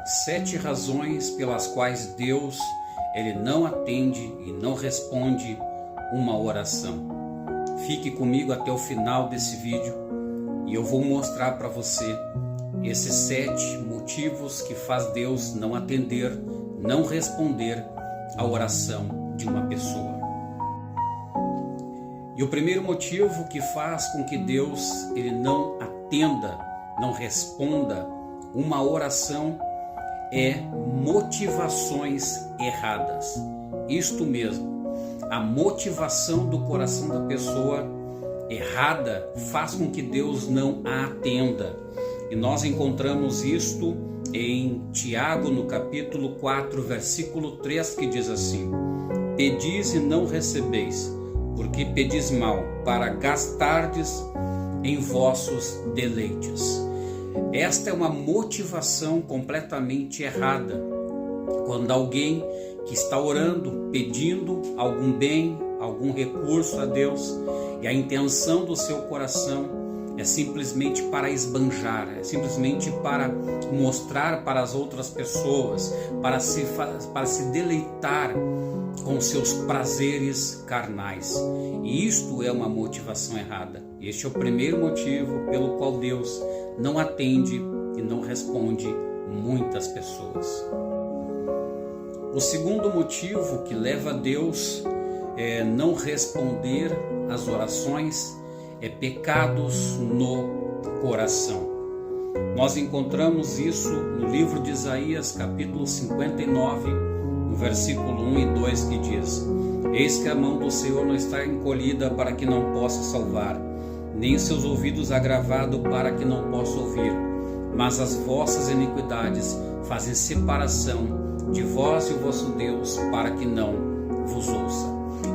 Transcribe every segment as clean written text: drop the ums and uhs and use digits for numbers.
7 razões pelas quais Deus ele não atende e não responde uma oração. Fique comigo até o final desse vídeo e eu vou mostrar para você esses 7 motivos que faz Deus não atender, não responder a oração de uma pessoa. E o primeiro motivo que faz com que Deus ele não atenda, não responda uma oração é motivações erradas. Isto mesmo, a motivação do coração da pessoa errada faz com que Deus não a atenda. E nós encontramos isto em Tiago, no capítulo 4, versículo 3, que diz assim: Pedis e não recebeis, porque pedis mal, para gastardes em vossos deleites. Esta é uma motivação completamente errada. Quando alguém que está orando, pedindo algum bem, algum recurso a Deus, e a intenção do seu coração é simplesmente para esbanjar, é simplesmente para mostrar para as outras pessoas, para se deleitar com seus prazeres carnais. E isto é uma motivação errada. Este é o primeiro motivo pelo qual Deus não atende e não responde muitas pessoas. O segundo motivo que leva a Deus não responder às orações é pecados no coração. Nós encontramos isso no livro de Isaías, capítulo 59, no versículo 1 e 2, que diz: Eis que a mão do Senhor não está encolhida para que não possa salvar, nem seus ouvidos agravados para que não possa ouvir, mas as vossas iniquidades fazem separação de vós e o vosso Deus, para que não vos ouça.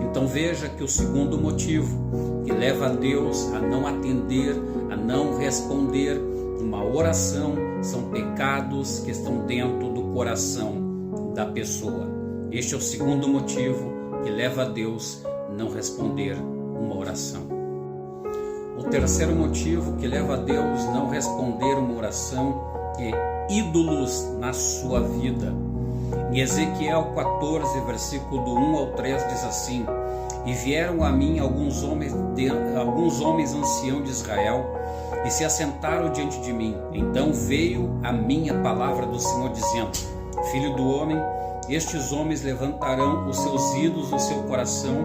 Então veja que o segundo motivo que leva a Deus a não atender, a não responder uma oração, são pecados que estão dentro do coração da pessoa. Este é o segundo motivo que leva a Deus a não responder uma oração. O terceiro motivo que leva a Deus a não responder uma oração é ídolos na sua vida. Em Ezequiel 14, versículo do 1 ao 3 diz assim: E vieram a mim alguns homens anciãos de Israel, e se assentaram diante de mim. Então veio a minha palavra do Senhor, dizendo: Filho do homem, estes homens levantarão os seus ídolos no seu coração,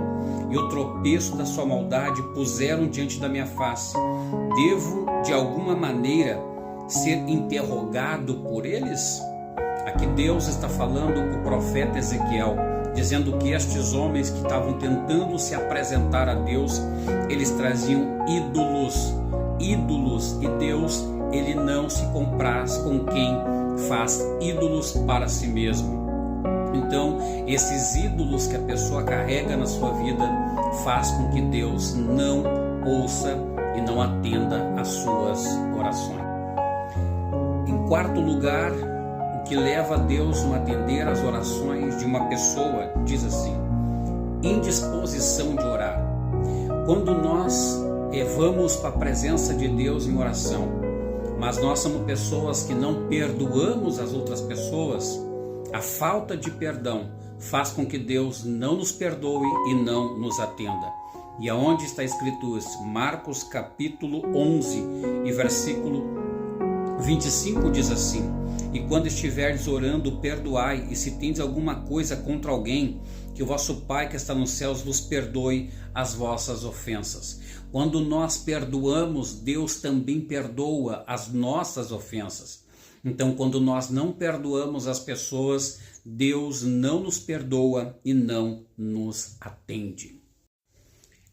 e o tropeço da sua maldade puseram diante da minha face. Devo, de alguma maneira, ser interrogado por eles? Aqui Deus está falando com o profeta Ezequiel, dizendo que estes homens que estavam tentando se apresentar a Deus, eles traziam ídolos, e Deus, ele não se compraz com quem faz ídolos para si mesmo. Então, esses ídolos que a pessoa carrega na sua vida faz com que Deus não ouça e não atenda às suas orações. Em quarto lugar, o que leva a Deus a não atender às orações de uma pessoa, diz assim: indisposição de orar. Quando nós vamos para a presença de Deus em oração, mas nós somos pessoas que não perdoamos as outras pessoas, a falta de perdão faz com que Deus não nos perdoe e não nos atenda. E aonde está escrito isso? Marcos capítulo 11 e versículo 25 diz assim: E quando estiverdes orando, perdoai, e se tendes alguma coisa contra alguém, que o vosso Pai que está nos céus vos perdoe as vossas ofensas. Quando nós perdoamos, Deus também perdoa as nossas ofensas. Então, quando nós não perdoamos as pessoas, Deus não nos perdoa e não nos atende.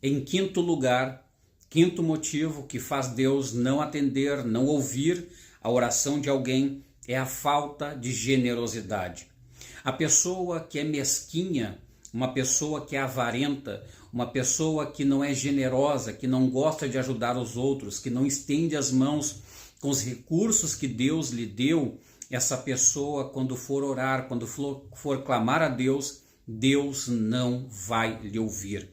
Em quinto lugar, quinto motivo que faz Deus não atender, não ouvir a oração de alguém é a falta de generosidade. A pessoa que é mesquinha, uma pessoa que é avarenta, uma pessoa que não é generosa, que não gosta de ajudar os outros, que não estende as mãos com os recursos que Deus lhe deu, essa pessoa, quando for orar, quando for clamar a Deus, Deus não vai lhe ouvir.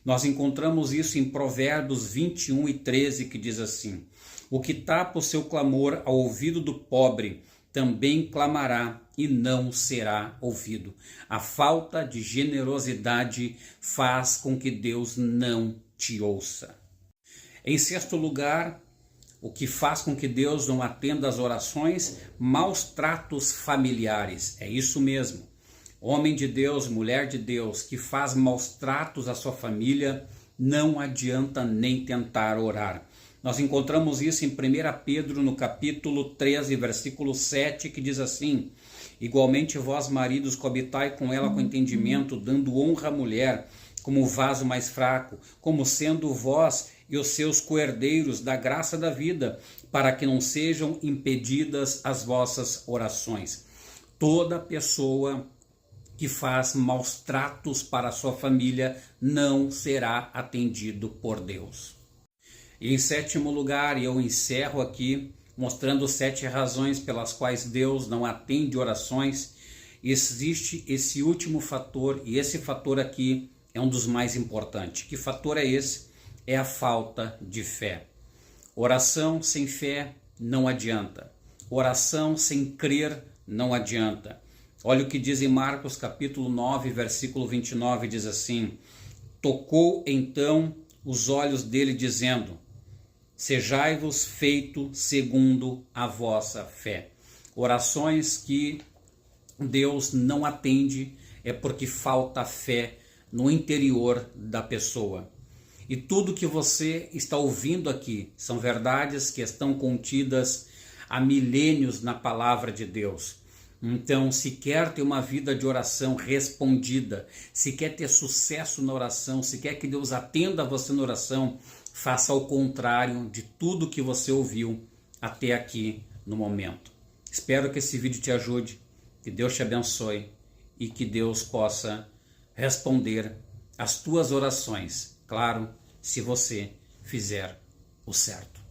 Nós encontramos isso em Provérbios 21 e 13, que diz assim: O que tapa o seu clamor ao ouvido do pobre, também clamará e não será ouvido. A falta de generosidade faz com que Deus não te ouça. Em sexto lugar, o que faz com que Deus não atenda às orações? Maus tratos familiares. É isso mesmo. Homem de Deus, mulher de Deus, que faz maus tratos à sua família, não adianta nem tentar orar. Nós encontramos isso em 1 Pedro, no capítulo 13, versículo 7, que diz assim: igualmente vós, maridos, coabitai com ela com entendimento, dando honra à mulher, como o vaso mais fraco, como sendo vós e os seus coerdeiros da graça da vida, para que não sejam impedidas as vossas orações. Toda pessoa que faz maus tratos para a sua família não será atendido por Deus. E em sétimo lugar, e eu encerro aqui mostrando 7 razões pelas quais Deus não atende orações, existe esse último fator, e esse fator aqui é um dos mais importantes. Que fator é esse? É a falta de fé. Oração sem fé não adianta. Oração sem crer não adianta. Olha o que diz em Marcos capítulo 9, versículo 29, diz assim: tocou então os olhos dele, dizendo: sejai-vos feito segundo a vossa fé. Orações que Deus não atende é porque falta fé no interior da pessoa. E tudo que você está ouvindo aqui são verdades que estão contidas há milênios na palavra de Deus. Então, se quer ter uma vida de oração respondida, se quer ter sucesso na oração, se quer que Deus atenda você na oração, faça ao contrário de tudo que você ouviu até aqui no momento. Espero que esse vídeo te ajude, que Deus te abençoe e que Deus possa responder às tuas orações. Claro, se você fizer o certo.